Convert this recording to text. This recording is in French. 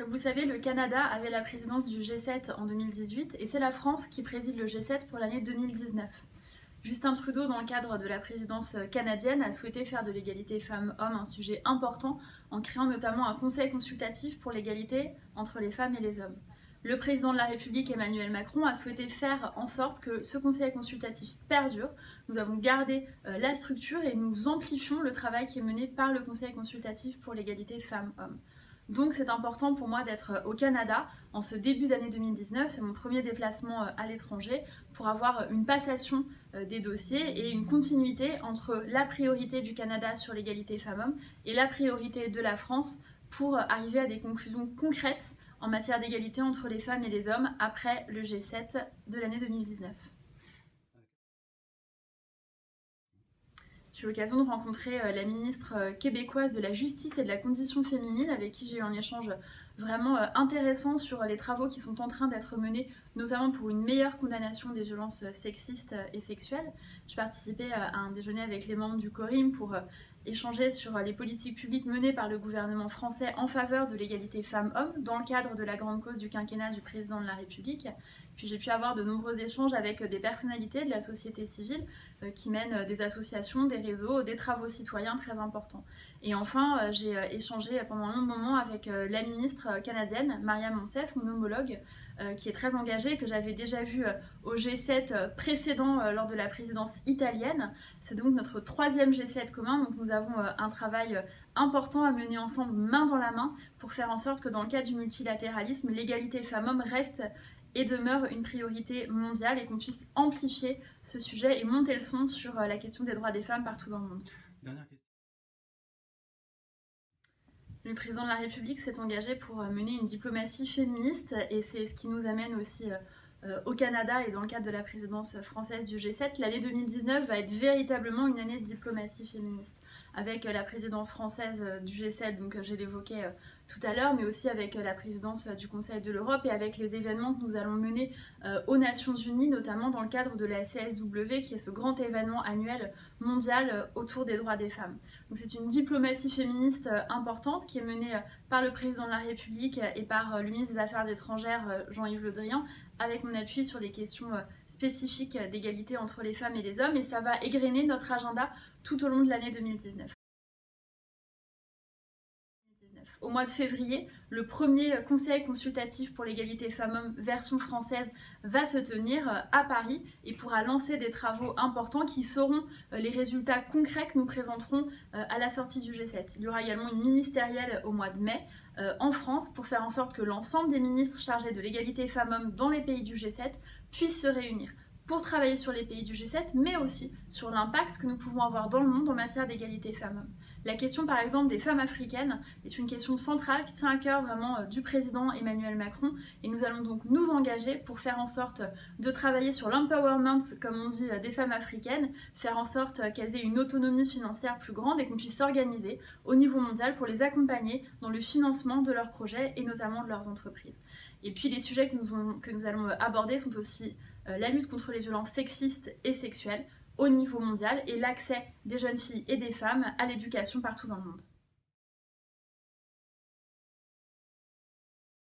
Comme vous savez, le Canada avait la présidence du G7 en 2018 et c'est la France qui préside le G7 pour l'année 2019. Justin Trudeau, dans le cadre de la présidence canadienne, a souhaité faire de l'égalité femmes-hommes un sujet important en créant notamment un conseil consultatif pour l'égalité entre les femmes et les hommes. Le président de la République, Emmanuel Macron, a souhaité faire en sorte que ce conseil consultatif perdure. Nous avons gardé la structure et nous amplifions le travail qui est mené par le conseil consultatif pour l'égalité femmes-hommes. Donc c'est important pour moi d'être au Canada en ce début d'année 2019, c'est mon premier déplacement à l'étranger, pour avoir une passation des dossiers et une continuité entre la priorité du Canada sur l'égalité femmes-hommes et la priorité de la France pour arriver à des conclusions concrètes en matière d'égalité entre les femmes et les hommes après le G7 de l'année 2019. J'ai eu l'occasion de rencontrer la ministre québécoise de la Justice et de la Condition féminine, avec qui j'ai eu un échange vraiment intéressant sur les travaux qui sont en train d'être menés, notamment pour une meilleure condamnation des violences sexistes et sexuelles. J'ai participé à un déjeuner avec les membres du CORIM pour échanger sur les politiques publiques menées par le gouvernement français en faveur de l'égalité femmes-hommes dans le cadre de la grande cause du quinquennat du président de la République. Puis j'ai pu avoir de nombreux échanges avec des personnalités de la société civile qui mènent des associations, des réseaux, des travaux citoyens très importants. Et enfin, j'ai échangé pendant un long moment avec la ministre canadienne, Mariam Monsef, mon homologue, qui est très engagée, que j'avais déjà vue au G7 précédent lors de la présidence italienne. C'est donc notre troisième G7 commun, donc nous avons un travail important à mener ensemble main dans la main pour faire en sorte que dans le cadre du multilatéralisme, l'égalité femmes-hommes reste et demeure une priorité mondiale et qu'on puisse amplifier ce sujet et monter le son sur la question des droits des femmes partout dans le monde. Dernière question. Le président de la République s'est engagé pour mener une diplomatie féministe et c'est ce qui nous amène aussi au Canada et dans le cadre de la présidence française du G7. L'année 2019 va être véritablement une année de diplomatie féministe avec la présidence française du G7, donc je l'évoquais tout à l'heure, mais aussi avec la présidence du Conseil de l'Europe et avec les événements que nous allons mener aux Nations Unies, notamment dans le cadre de la CSW, qui est ce grand événement annuel mondial autour des droits des femmes. Donc c'est une diplomatie féministe importante qui est menée par le président de la République et par le ministre des Affaires étrangères, Jean-Yves Le Drian, avec mon appui sur les questions spécifiques d'égalité entre les femmes et les hommes, et ça va égrener notre agenda tout au long de l'année 2019. Au mois de février, le premier conseil consultatif pour l'égalité femmes-hommes version française va se tenir à Paris et pourra lancer des travaux importants qui seront les résultats concrets que nous présenterons à la sortie du G7. Il y aura également une ministérielle au mois de mai en France pour faire en sorte que l'ensemble des ministres chargés de l'égalité femmes-hommes dans les pays du G7 puissent se réunir pour travailler sur les pays du G7, mais aussi sur l'impact que nous pouvons avoir dans le monde en matière d'égalité femmes-hommes. La question, par exemple, des femmes africaines est une question centrale qui tient à cœur vraiment du président Emmanuel Macron, et nous allons donc nous engager pour faire en sorte de travailler sur l'empowerment, comme on dit, des femmes africaines, faire en sorte qu'elles aient une autonomie financière plus grande et qu'on puisse s'organiser au niveau mondial pour les accompagner dans le financement de leurs projets et notamment de leurs entreprises. Et puis les sujets que nous allons aborder sont aussi la lutte contre les violences sexistes et sexuelles au niveau mondial et l'accès des jeunes filles et des femmes à l'éducation partout dans le monde.